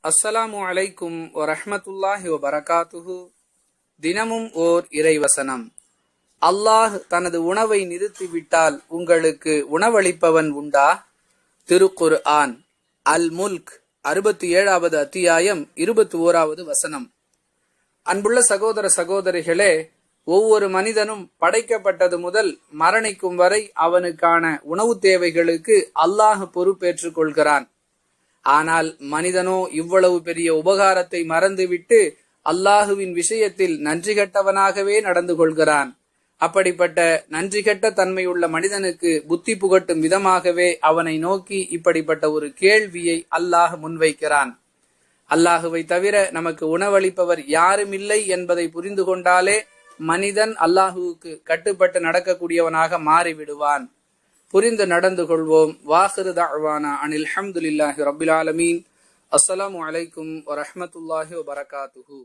அஸ்ஸலாமு அலைக்கும் வரஹ்மத்துல்லாஹி வபரகாத்துஹு. தினமும் ஓர் இறைவசனம். அல்லாஹ் தனது உணவை நிறுத்திவிட்டால் உங்களுக்கு உணவளிப்பவன் உண்டா? திருக்குர்ஆன் அல் முல்க் 67வது அத்தியாயம் 21வது வசனம். அன்புள்ள சகோதர சகோதரிகளே, ஒவ்வொரு மனிதனும் படைக்கப்பட்டது முதல் மரணிக்கும் வரை அவனுக்கான உணவு தேவைகளுக்கு அல்லாஹ் பொறுப்பேற்றுக் கொள்கிறான். ஆனால் மனிதனோ இவ்வளவு பெரிய உபகாரத்தை மறந்துவிட்டு அல்லாஹுவின் விஷயத்தில் நன்றி கெட்டவனாகவே நடந்து கொள்கிறான். அப்படிப்பட்ட நன்றி கெட்ட தன்மையுள்ள மனிதனுக்கு புத்தி புகட்டும் விதமாகவே அவனை நோக்கி இப்படிப்பட்ட ஒரு கேள்வியை அல்லாஹ் முன்வைக்கிறான். அல்லாஹுவை தவிர நமக்கு உணவளிப்பவர் யாருமில்லை என்பதை புரிந்து கொண்டாலே மனிதன் அல்லாஹுவுக்கு கட்டுப்பட்டு நடக்கக்கூடியவனாக மாறிவிடுவான். புரிந்து நடந்து கொள்வோம். வாஹிரு தஅவானா அனில் ஹம்துலில்லாஹி ரப்பில் ஆலமீன். அஸ்ஸலாமு அலைக்கும் வரஹ்மத்துல்லாஹி வபரகாத்துஹு.